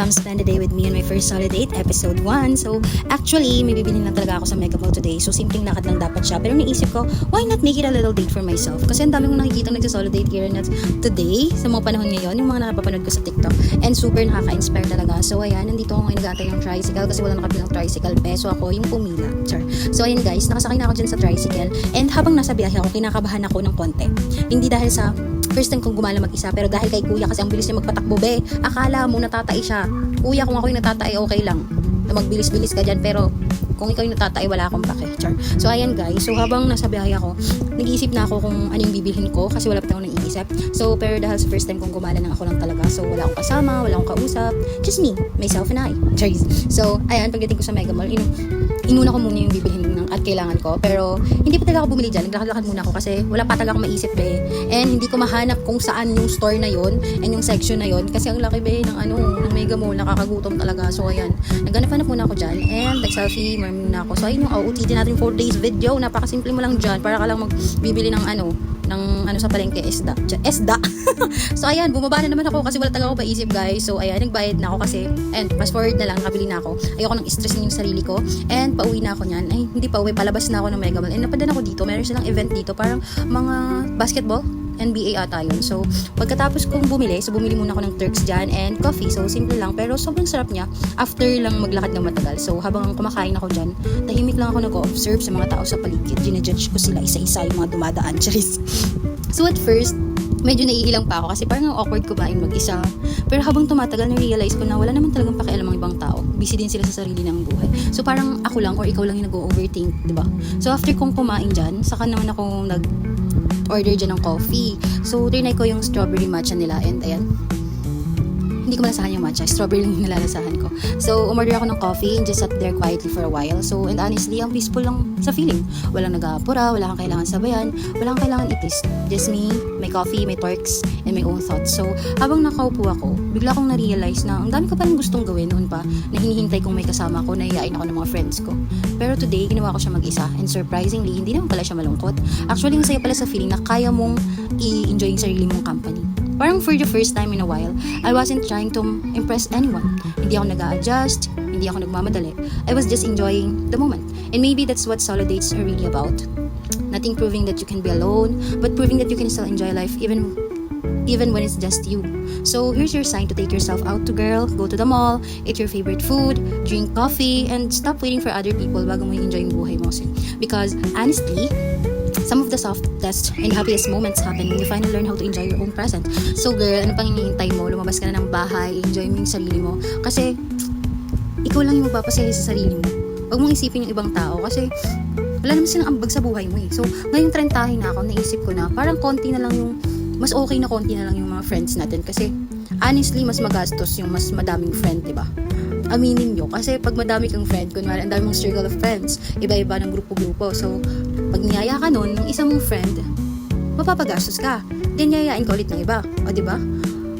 come spend the day with me on my first solo date, episode 1. So, actually, may bibilhin lang talaga ako sa Mega Mall today. So, simpleng lakad lang dapat siya. Pero naisip ko, why not make it a little date for myself? Kasi ang dami kong nakikita nagsa-solo date here and today, sa mga panahon ngayon, yung mga napapanood ko sa TikTok. And super nakaka-inspire talaga. So, ayan, nandito ako ngayon nag-aantay ng tricycle kasi wala nakabilang tricycle. Peso ako yung pumila. Sure. So, ayan guys, nakasakay na ako dyan sa tricycle. And habang nasa biyahe ako, kinakabahan ako ng konti. Hindi dahil sa first time kong gumala mag-isa, pero dahil kay kuya kasi ang bilis niya magpatakbo, be. Akala mo natatay siya. Kuya, kung ako yung natatay, okay lang. Na magbilis-bilis ka dyan, pero kung ikaw yung natatay, wala akong pake. Char. So, ayan guys. So, habang nasa biyahe ako, nag-iisip na ako kung ano yung bibilhin ko kasi wala pa akong naiisip. So, pero dahil sa first time kong gumala nang ako lang talaga. So, wala akong kasama, wala akong kausap. Just me, myself and I. Cheers. So, ayan, pagdating ko sa Mega Mall, inuna ko muna yung bibilhin at kailangan ko. Pero, hindi pa talaga ako bumili dyan. Naglakad-lakad muna ako kasi wala pa talaga akong maisip eh. And hindi ko mahanap kung saan yung store na yon and yung section na yon kasi ang laki be ng ng Mega Mall, nakakagutom talaga. So, ayan. Naghanap-hanap muna ako dyan and nag-selfie muna ako. So, ayun yung OOTD natin 4 days video. Napakasimple mo lang dyan para ka lang magbibili ng sa palengke, esda. So, ayan, bumaba na naman ako kasi wala talaga ako paisip, guys. So, ayan, nagbayad na ako kasi, and fast forward na lang, nakabili na ako. Ayoko nang stressin yung sarili ko. And, pauwi na ako niyan. Ay, hindi pa uwi, palabas na ako ng Mega Mall. And, napadaan ako dito. Meron silang event dito, parang mga basketball. NBA ata yun. So, pagkatapos kong bumili, bumili muna ako ng Turks dyan and coffee. So, simple lang. Pero sobrang sarap niya after lang maglakad ng matagal. So, habang kumakain ako dyan, tahimik lang ako nag-observe sa mga tao sa paligid. Ginajudge ko sila isa-isa yung mga dumadaan. Charis. So, at first, medyo naiilang pa ako kasi parang awkward kumain mag-isa. Pero habang tumatagal, na-realize ko na wala naman talagang pakialam ang ibang tao. Busy din sila sa sarili ng buhay. So, parang ako lang or ikaw lang yung nag-overthink, diba? So, after kong kumain dyan, saka naman ako order dyan ng coffee. So, trinay ko yung strawberry matcha nila and ayan. Hindi ko malasahan yung matcha. Strawberry lang yung nilalasahan ko. So, umorder ako ng coffee and just sat there quietly for a while. So, and honestly, ang peaceful lang sa feeling. Walang nag-aapura, wala kang kailangan sabayan, wala kang kailangan itis. Just me, my coffee, my Turks, and my own thoughts. So, habang nakaupo ako, bigla akong na-realize na ang dami ko pa rin gustong gawin noon pa na hinihintay kong may kasama ko, nahihain ako ng mga friends ko. Pero today, ginawa ko siya mag-isa. And surprisingly, hindi naman pala siya malungkot. Actually, ang saya pala sa feeling na kaya mong i-enjoy yung sarili mong company. Parang for the first time in a while, I wasn't trying to impress anyone. Hindi ako nag-a-adjust, hindi ako nagmamadali. I was just enjoying the moment. And maybe that's what solo dates are really about. Nothing proving that you can be alone, but proving that you can still enjoy life even when it's just you. So here's your sign to take yourself out to girl, go to the mall, eat your favorite food, drink coffee, and stop waiting for other people bago mo i-enjoy yung buhay mo. Because honestly, some of the softest and happiest moments happen when you finally learn how to enjoy your own present. So girl, ano pang hinihintay mo? Lumabas ka na ng bahay, enjoy mo yung sarili mo. Kasi, ikaw lang yung magpapasaya sa sarili mo. Huwag mong isipin yung ibang tao kasi wala naman silang ambag sa buhay mo eh. So, ngayong 30 na ako, naisip ko na parang konti na lang yung, mas okay na konti na lang yung mga friends natin. Kasi, honestly, mas magastos yung mas madaming friend, diba? Aminin nyo. Kasi pag madami kang friend, kunwari, ang dami mong circle of friends, iba-iba ng grupo-grupo. So, pag niyaya ka nun, yung isang mong friend, mapapagastos ka. Then, niyayain ka ulit ng iba. O, diba?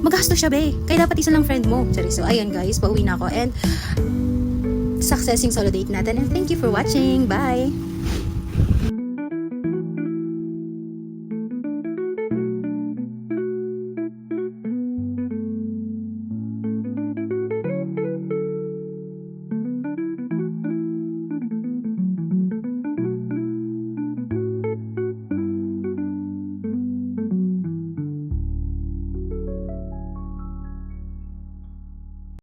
Magastos siya, be. Kaya dapat isa lang friend mo. Sorry. So, ayan guys, pauwi na ako. And, success yung solo date natin. And thank you for watching. Bye!